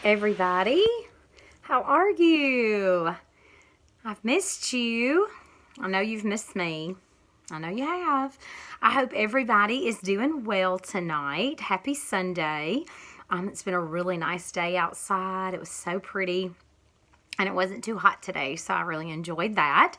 everybody. How are you? I've missed you. I know you've missed me. I know you have. I hope everybody is doing well tonight. Happy Sunday. It's been a really nice day outside. It was so pretty and it wasn't too hot today, so I really enjoyed that.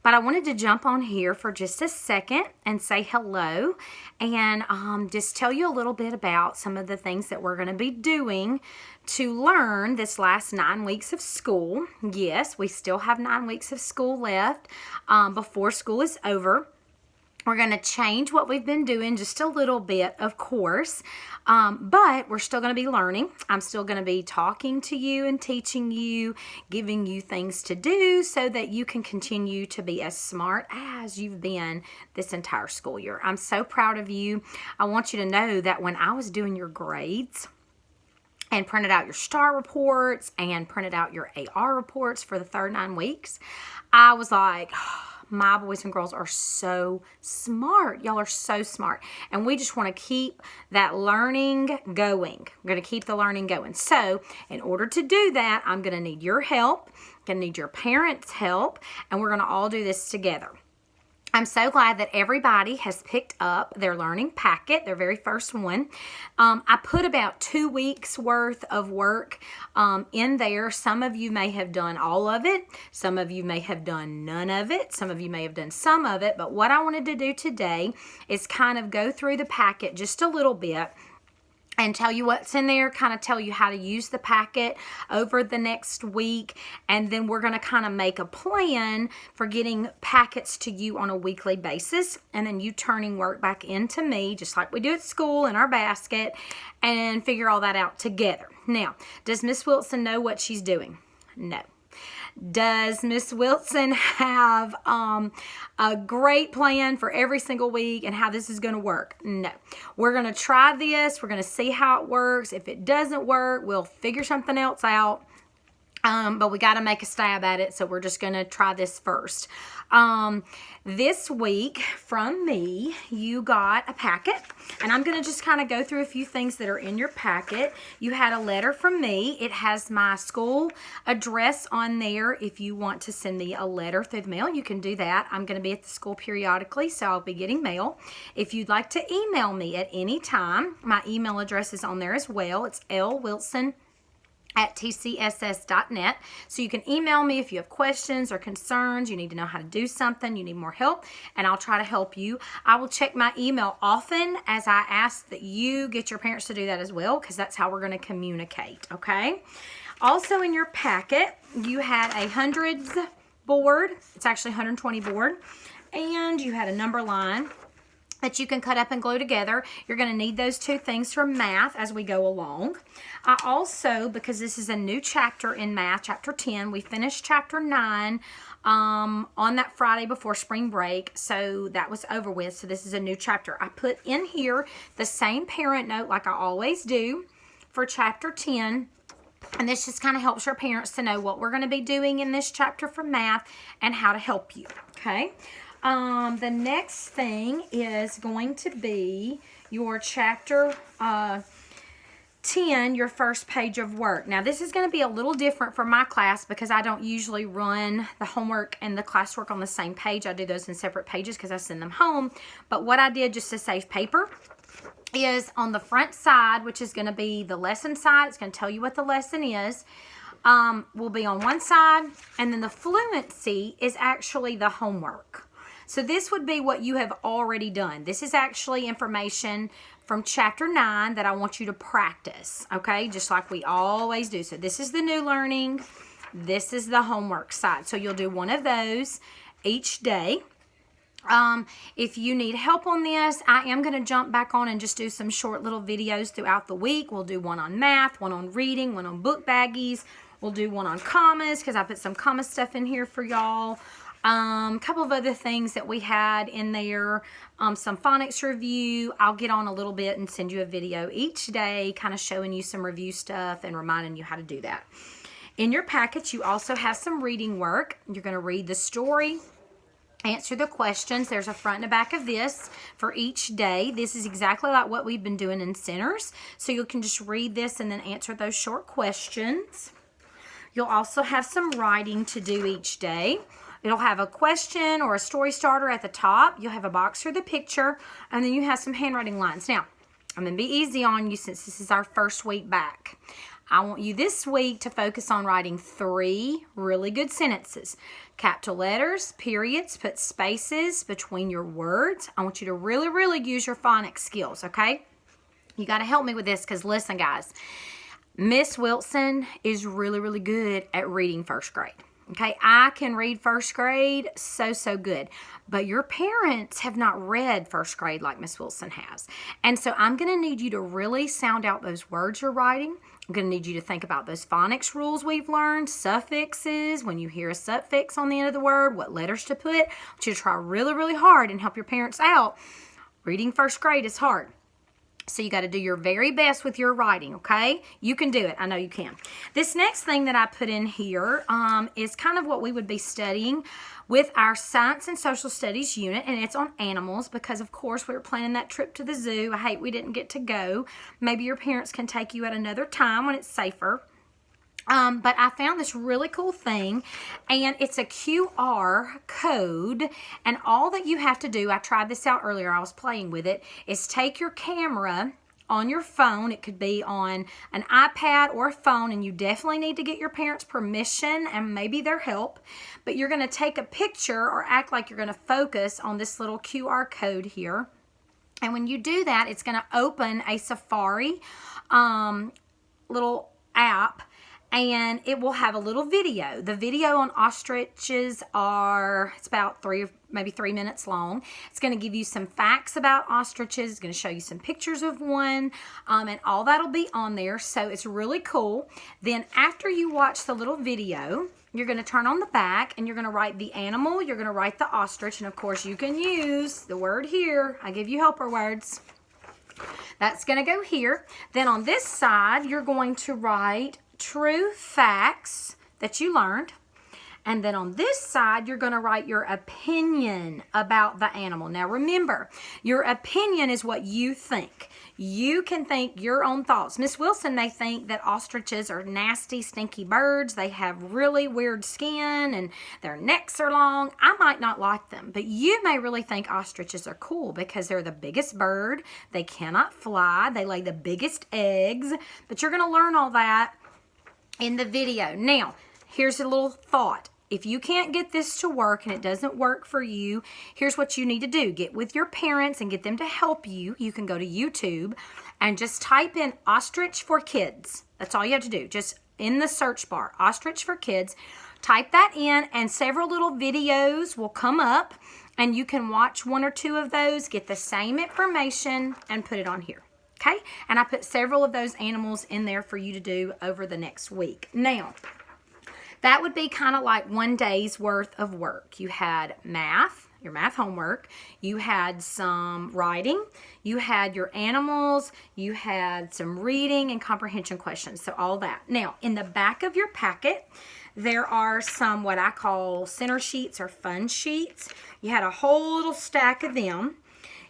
But I wanted to jump on here for just a second and say hello and just tell you a little bit about some of the things that we're going to be doing to learn this last 9 weeks of school. Yes, we still have 9 weeks of school left before school is over. We're going to change what we've been doing just a little bit, of course, but we're still going to be learning. I'm still going to be talking to you and teaching you, giving you things to do so that you can continue to be as smart as you've been this entire school year. I'm so proud of you. I want you to know that when I was doing your grades and printed out your STAR reports and printed out your AR reports for the third 9 weeks, I was like, my boys and girls are so smart. Y'all are so smart. And we just want to keep that learning going. We're going to keep the learning going. So in order to do that, I'm going to need your help. I'm going to need your parents' help. And we're going to all do this together. I'm so glad that everybody has picked up their learning packet, their very first one. I put about 2 weeks worth of work in there. Some of you may have done all of it. Some of you may have done none of it. Some of you may have done some of it. But what I wanted to do today is kind of go through the packet just a little bit and tell you what's in there, kind of tell you how to use the packet over the next week. And then we're going to kind of make a plan for getting packets to you on a weekly basis. And then you turning work back into me, just like we do at school in our basket, and figure all that out together. Now, does Miss Wilson know what she's doing? No. Does Miss Wilson have a great plan for every single week and how this is going to work? No. We're going to try this. We're going to see how it works. If it doesn't work, we'll figure something else out. But we got to make a stab at it, so we're just going to try this first. This week from me, you got a packet, and I'm going to just kind of go through a few things that are in your packet. You had a letter from me. It has my school address on there. If you want to send me a letter through the mail, you can do that. I'm going to be at the school periodically, so I'll be getting mail. If you'd like to email me at any time, my email address is on there as well. It's lwilson@tcss.net. So you can email me if you have questions or concerns, you need to know how to do something, you need more help, and I'll try to help you. I will check my email often, as I ask that you get your parents to do that as well, because that's how we're going to communicate, okay? Also in your packet, you had a hundreds board. It's actually 120 board, and you had a number line that you can cut up and glue together. You're going to need those two things for math as we go along. I also, because this is a new chapter in math, chapter 10, we finished chapter 9 on that Friday before spring break, so that was over with. So this is a new chapter. I put in here the same parent note like I always do for chapter 10. And this just kind of helps your parents to know what we're going to be doing in this chapter for math and how to help you, okay? The next thing is going to be your chapter 10, your first page of work. Now, this is going to be a little different for my class because I don't usually run the homework and the classwork on the same page. I do those in separate pages because I send them home. But what I did just to save paper is on the front side, which is going to be the lesson side. It's going to tell you what the lesson is. Will be on one side, and then the fluency is actually the homework. So this would be what you have already done. This is actually information from chapter 9 that I want you to practice, okay? Just like we always do. So this is the new learning. This is the homework side. So you'll do one of those each day. If you need help on this, I am going to jump back on and just do some short little videos throughout the week. We'll do one on math, one on reading, one on book baggies. We'll do one on commas because I put some comma stuff in here for y'all. A couple of other things that we had in there, some phonics review. I'll get on a little bit and send you a video each day, kind of showing you some review stuff and reminding you how to do that. In your package, you also have some reading work. You're going to read the story answer the questions. There's a front and a back of this for each day. This is exactly like what we've been doing in Centers. So you can just read this and then answer those short questions. You'll also have some writing to do each day. It'll have a question or a story starter at the top. You'll have a box for the picture, and then you have some handwriting lines. Now, I'm going to be easy on you since this is our first week back. I want you this week to focus on writing 3 really good sentences. Capital letters, periods, put spaces between your words. I want you to really, really use your phonics skills, okay? You got to help me with this because listen, guys, Miss Wilson is really, really good at reading first grade. Okay, I can read first grade so good, but your parents have not read first grade like Miss Wilson has. And so I'm going to need you to really sound out those words you're writing. I'm going to need you to think about those phonics rules we've learned, suffixes, when you hear a suffix on the end of the word, what letters to put. I want you to try really, really hard and help your parents out. Reading first grade is hard. So you got to do your very best with your writing, okay? You can do it. I know you can. This next thing that I put in here is kind of what we would be studying with our Science and Social Studies unit, and it's on animals because, of course, we were planning that trip to the zoo. I hate we didn't get to go. Maybe your parents can take you at another time when it's safer. But I found this really cool thing, and it's a QR code, and all that you have to do, I tried this out earlier, I was playing with it, is take your camera on your phone. It could be on an iPad or a phone, and you definitely need to get your parents' permission and maybe their help, but you're going to take a picture or act like you're going to focus on this little QR code here. And when you do that, it's going to open a Safari little app, and it will have a little video. The video on ostriches it's about 3 minutes long. It's going to give you some facts about ostriches. It's going to show you some pictures of one, and all that'll be on there. So it's really cool. Then after you watch the little video, you're going to turn on the back, and you're going to write the animal. You're going to write the ostrich, and of course you can use the word here. I give you helper words. That's going to go here. Then on this side, you're going to write true facts that you learned. And then on this side, you're going to write your opinion about the animal. Now remember, your opinion is what you think. You can think your own thoughts. Miss Wilson may think that ostriches are nasty, stinky birds. They have really weird skin and their necks are long. I might not like them, but you may really think ostriches are cool because they're the biggest bird. They cannot fly. They lay the biggest eggs. But you're going to learn all that in the video. Now, here's a little thought. If you can't get this to work and it doesn't work for you, here's what you need to do. Get with your parents and get them to help you. You can go to YouTube and just type in ostrich for kids. That's all you have to do. Just in the search bar, ostrich for kids. Type that in and several little videos will come up, and you can watch 1 or 2 of those, get the same information, and put it on here. Okay, and I put several of those animals in there for you to do over the next week. Now, that would be kind of like 1 day's worth of work. You had math, your math homework, you had some writing, you had your animals, you had some reading and comprehension questions, so all that. Now, in the back of your packet, there are some what I call center sheets or fun sheets. You had a whole little stack of them.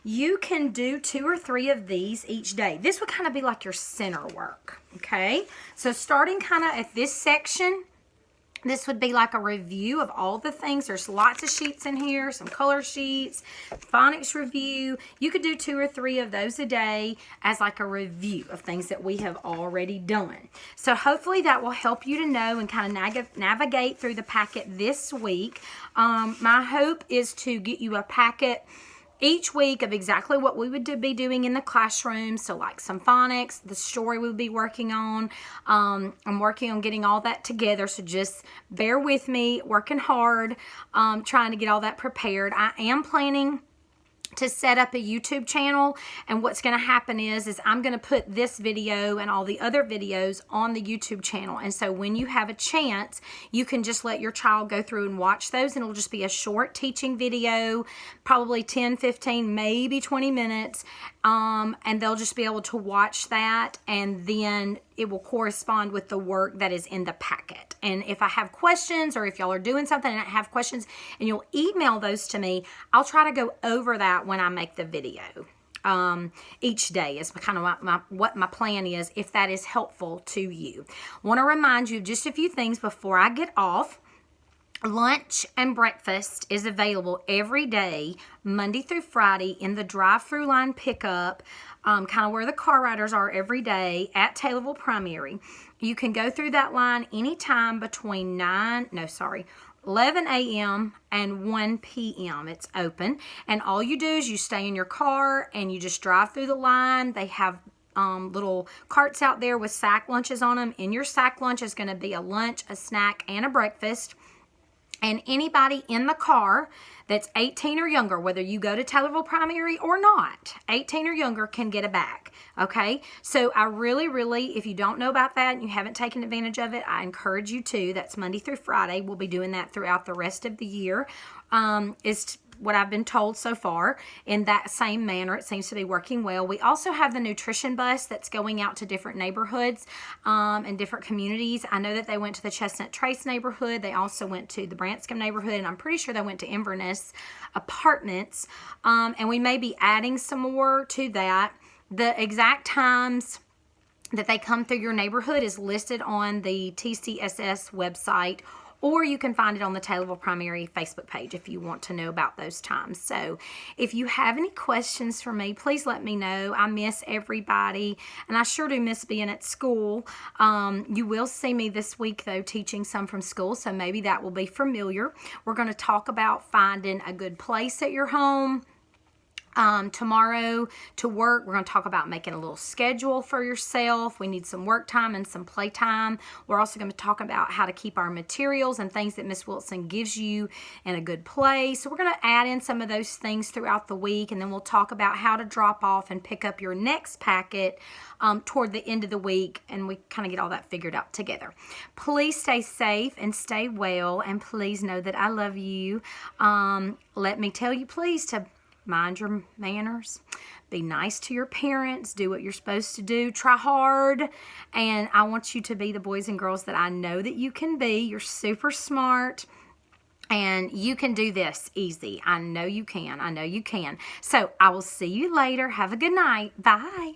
You can do 2 or 3 of these each day. This would kind of be like your center work, okay? So starting kind of at this section, this would be like a review of all the things. There's lots of sheets in here, some color sheets, phonics review. You could do 2 or 3 of those a day as like a review of things that we have already done. So hopefully that will help you to know and kind of navigate through the packet this week. My hope is to get you a packet each week of exactly what we would be doing in the classroom. So like some phonics, the story we'll be working on. I'm working on getting all that together, so just bear with me, working hard, trying to get all that prepared. I am planning to set up a YouTube channel, and what's going to happen is I'm going to put this video and all the other videos on the YouTube channel, and so when you have a chance, you can just let your child go through and watch those, and it'll just be a short teaching video, probably 10, 15, maybe 20 minutes, and they'll just be able to watch that, and then it will correspond with the work that is in the packet. And if I have questions, or if y'all are doing something and I have questions and you'll email those to me, I'll try to go over that when I make the video. Each day is kind of what my plan is, if that is helpful to you. Want to remind you of just a few things before I get off. Lunch and breakfast is available every day, Monday through Friday, in the drive-through line pickup, kind of where the car riders are every day at Taylorville Primary. You can go through that line anytime between 11 a.m. and 1 p.m. It's open, and all you do is you stay in your car and you just drive through the line. They have little carts out there with sack lunches on them. In your sack lunch is going to be a lunch, a snack, and a breakfast. And anybody in the car that's 18 or younger, whether you go to Taylorville Primary or not, 18 or younger can get a bag, okay? So I really, if you don't know about that and you haven't taken advantage of it, I encourage you to. That's Monday through Friday. We'll be doing that throughout the rest of the year. Is what I've been told so far. In that same manner, it seems to be working well. We also have the nutrition bus that's going out to different neighborhoods and different communities. I know that they went to the Chestnut Trace neighborhood. They also went to the Branscombe neighborhood, and I'm pretty sure they went to Inverness Apartments. And we may be adding some more to that. The exact times that they come through your neighborhood is listed on the TCSS website, or you can find it on the Taylorville Primary Facebook page if you want to know about those times. So if you have any questions for me, please let me know. I miss everybody, and I sure do miss being at school. You will see me this week, though, teaching some from school, so maybe that will be familiar. We're going to talk about finding a good place at your home. Tomorrow to work, we're going to talk about making a little schedule for yourself. We need some work time and some play time. We're also going to talk about how to keep our materials and things that Miss Wilson gives you in a good place. So we're going to add in some of those things throughout the week, and then we'll talk about how to drop off and pick up your next packet toward the end of the week, and we kind of get all that figured out together. Please stay safe and stay well, and please know that I love you. Let me tell you, please, to mind your manners, be nice to your parents, do what you're supposed to do, try hard, and I want you to be the boys and girls that I know that you can be. You're super smart, and you can do this easy. I know you can. So I will see you later. Have a good night. Bye.